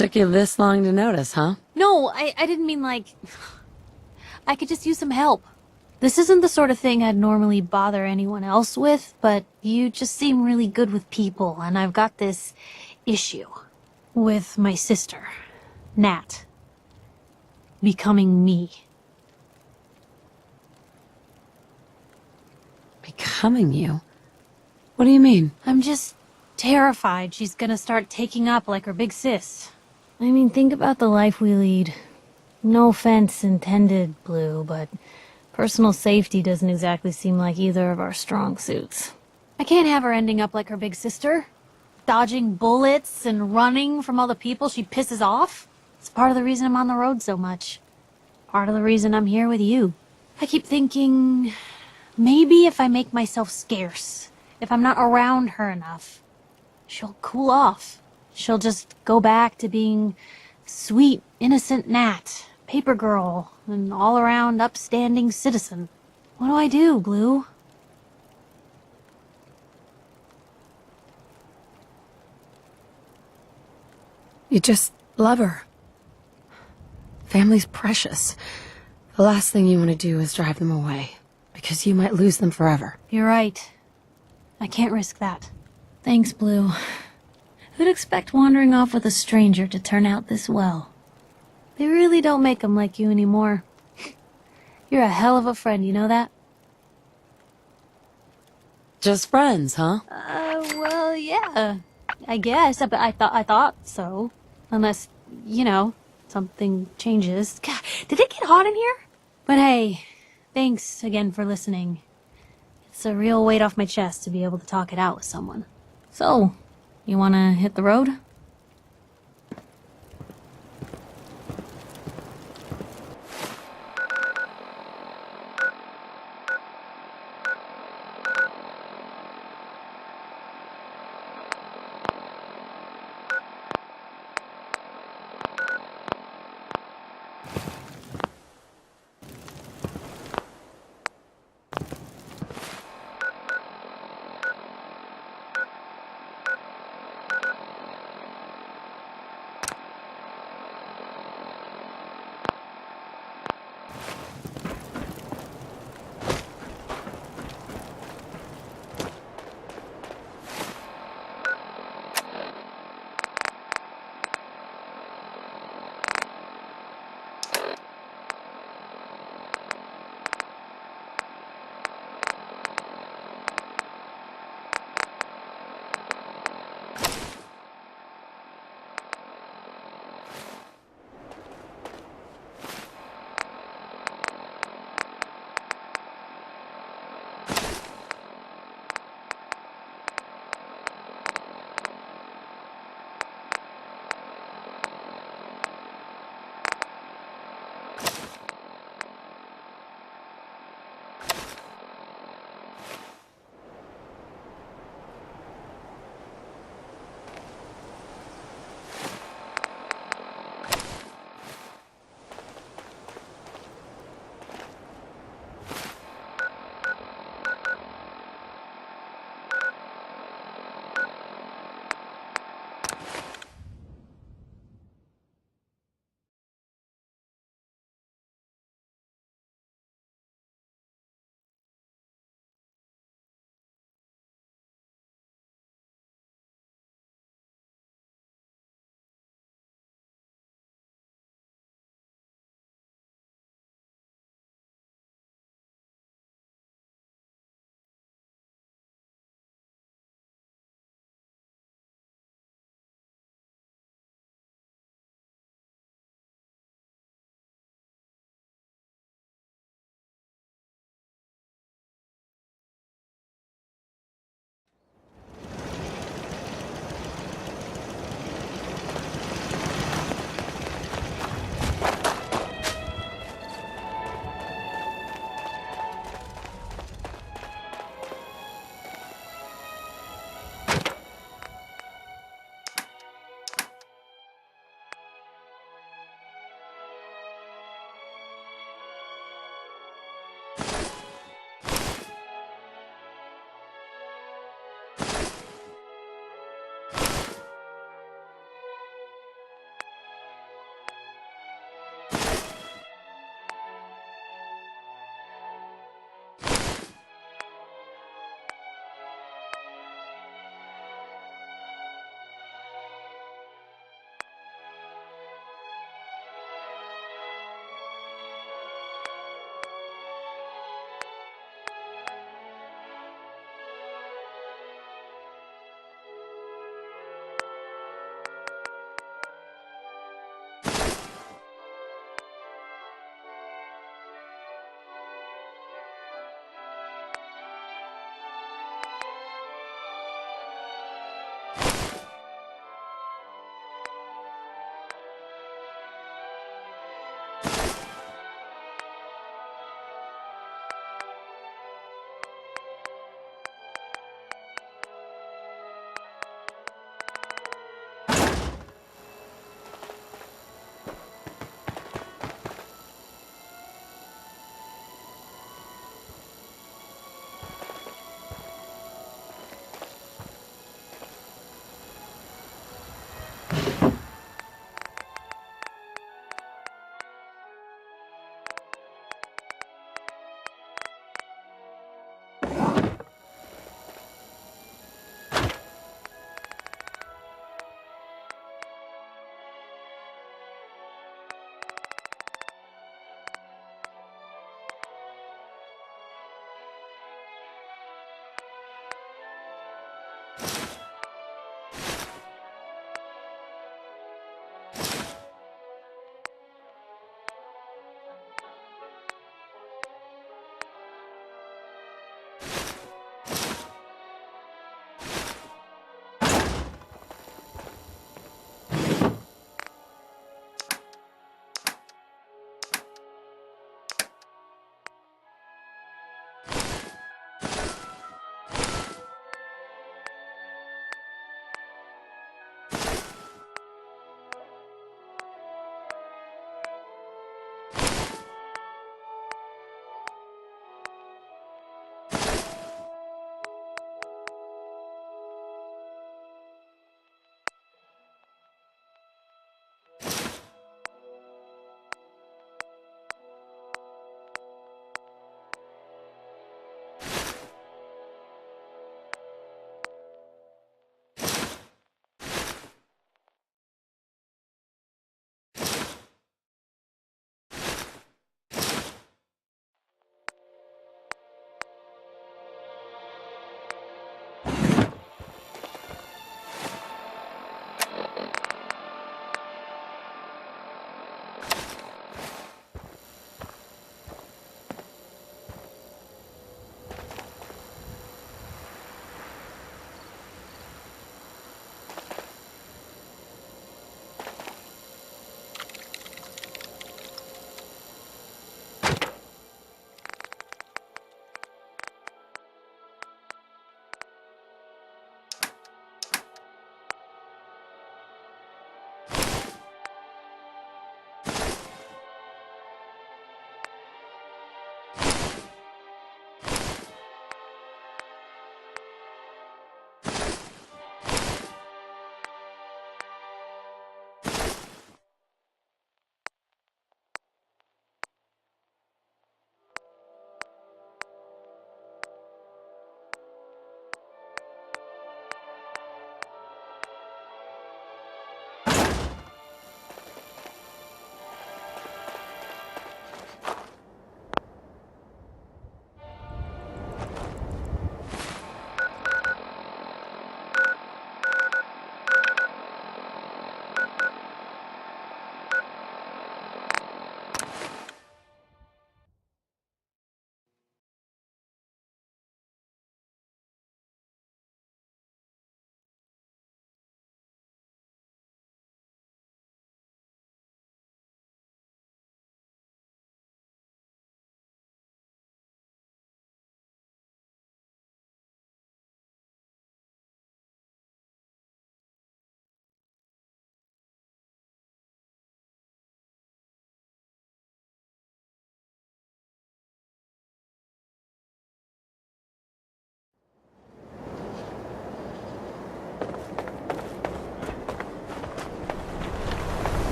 Took you this long to notice, huh? No, I didn't mean like... I could just use some help. This isn't the sort of thing I'd normally bother anyone else with, but you just seem really good with people, and I've got this issue with my sister, Nat, becoming me. Becoming you? What do you mean? I'm just terrified she's gonna start taking up like her big sis. I mean, think about the life we lead. No offense intended, Blue, but personal safety doesn't exactly seem like either of our strong suits. I can't have her ending up like her big sister, dodging bullets and running from all the people she pisses off. It's part of the reason I'm on the road so much. Part of the reason I'm here with you. I keep thinking, maybe if I make myself scarce, if I'm not around her enough, she'll cool off. She'll just go back to being sweet, innocent Nat, paper girl, an all-around upstanding citizen. What do I do, Blue? You just love her. Family's precious. The last thing you want to do is drive them away, because you might lose them forever. You're right. I can't risk that. Thanks, Blue. Who'd expect wandering off with a stranger to turn out this well? They really don't make 'em like you anymore. You're a hell of a friend, you know that? Just friends, huh? Well, yeah. I guess, but I thought so. Unless, you know, something changes. God, did it get hot in here? But hey, thanks again for listening. It's a real weight off my chest to be able to talk it out with someone. So, you wanna hit the road?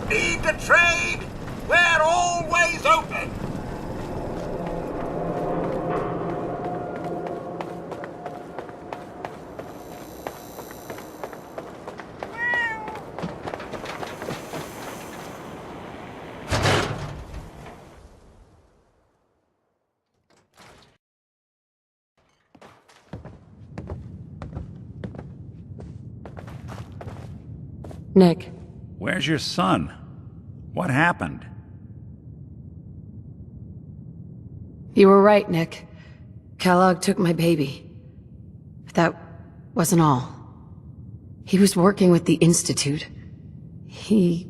Need to trade? We're always open. Nick, Where's your son? What happened? you were right, Nick. Kellogg took my baby. But that wasn't all. He was working with the Institute. He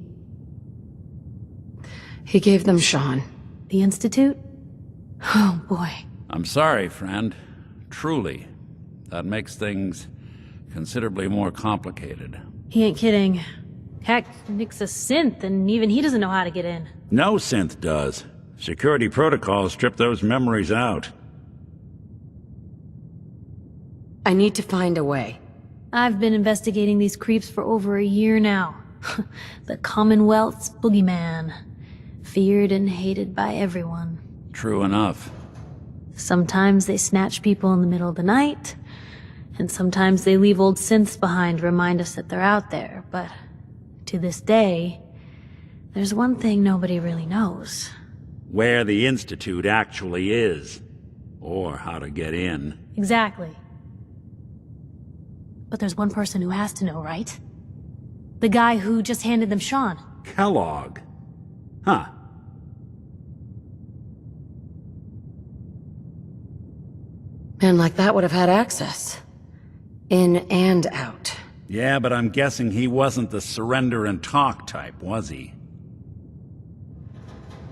gave them Sean. The Institute? Oh, boy. I'm sorry, friend. Truly. That makes things considerably more complicated. He ain't kidding. Heck, Nick's a synth, and even he doesn't know how to get in. No synth does. Security protocols strip those memories out. I need to find a way. I've been investigating these creeps for over a year now. The Commonwealth's boogeyman. Feared and hated by everyone. True enough. Sometimes they snatch people in the middle of the night, and sometimes they leave old synths behind to remind us that they're out there, but to this day, there's one thing nobody really knows. where the Institute actually is. Or how to get in. Exactly. But there's one person who has to know, right? The guy who just handed them Sean. Kellogg. Huh. Men like that would have had access. In and out. Yeah, but I'm guessing he wasn't the surrender and talk type, was he?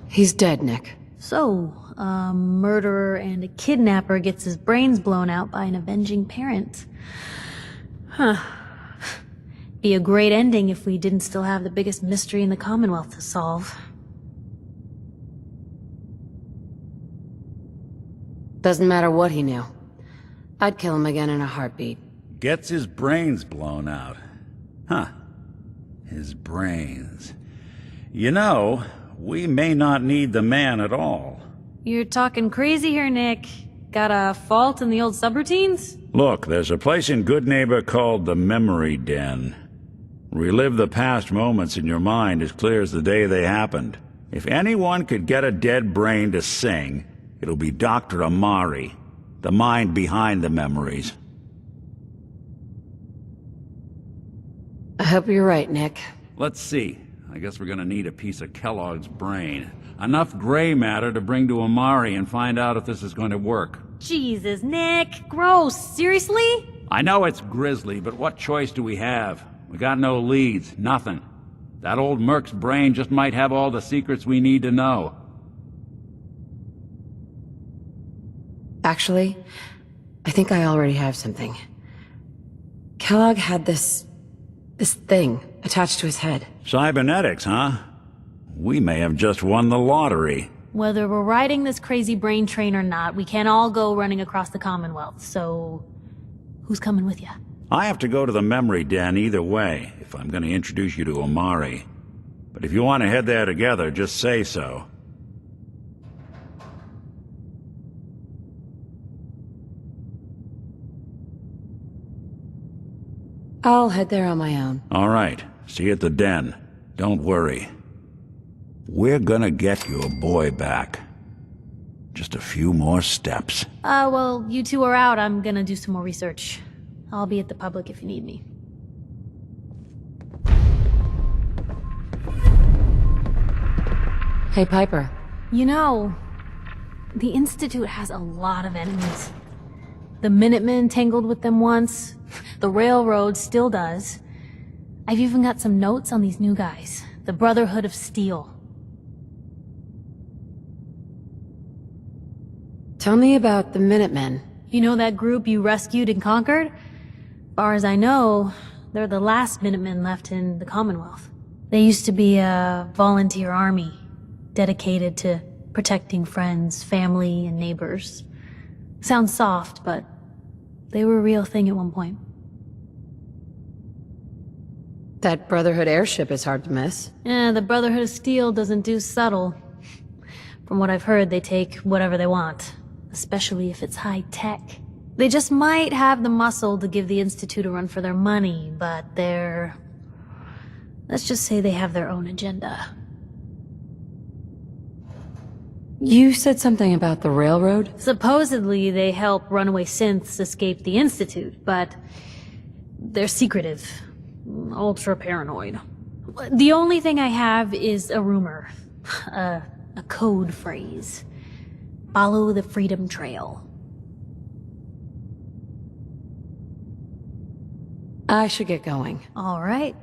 He's dead, Nick. So, a murderer and a kidnapper gets his brains blown out by an avenging parent. Huh. Be a great ending if we didn't still have the biggest mystery in the Commonwealth to solve. Doesn't matter what he knew. I'd kill him again in a heartbeat. Gets his brains blown out. Huh. His brains. You know, we may not need the man at all. You're talking crazy here, Nick. Got a fault in the old subroutines? Look, there's a place in Goodneighbor called the Memory Den. Relive the past moments in your mind as clear as the day they happened. If anyone could get a dead brain to sing, it'll be Dr. Amari, the mind behind the memories. I hope you're right, Nick. Let's see. I guess we're gonna need a piece of Kellogg's brain. Enough gray matter to bring to Amari and find out if this is going to work. Jesus, Nick. Gross. Seriously? I know it's grisly, but what choice do we have? We got no leads, nothing. That old Merc's brain just might have all the secrets we need to know. Actually, I think I already have something. Kellogg had this thing attached to his head. Cybernetics, huh? We may have just won the lottery. Whether we're riding this crazy brain train or not, we can't all go running across the Commonwealth, so... who's coming with you? I have to go to the Memory Den either way, if I'm going to introduce you to Amari. But if you want to head there together, just say so. I'll head there on my own. All right. See you at the Den. Don't worry. We're gonna get your boy back. Just a few more steps. Well, you two are out. I'm gonna do some more research. I'll be at the public if you need me. Hey, Piper. You know, the Institute has a lot of enemies. The Minutemen tangled with them once. The Railroad still does. I've even got some notes on these new guys. The Brotherhood of Steel. Tell me about the Minutemen. You know that group you rescued and conquered? Far as I know, they're the last Minutemen left in the Commonwealth. They used to be a volunteer army, dedicated to protecting friends, family, and neighbors. Sounds soft, but they were a real thing at one point. That Brotherhood airship is hard to miss. The Brotherhood of Steel doesn't do subtle. From what I've heard, they take whatever they want, especially if it's high-tech. They just might have the muscle to give the Institute a run for their money, but they're... let's just say they have their own agenda. You said something about the Railroad? Supposedly, they help runaway synths escape the Institute, but they're secretive. Ultra-paranoid. The only thing I have is a rumor. A code phrase. Follow the Freedom Trail. I should get going. All right.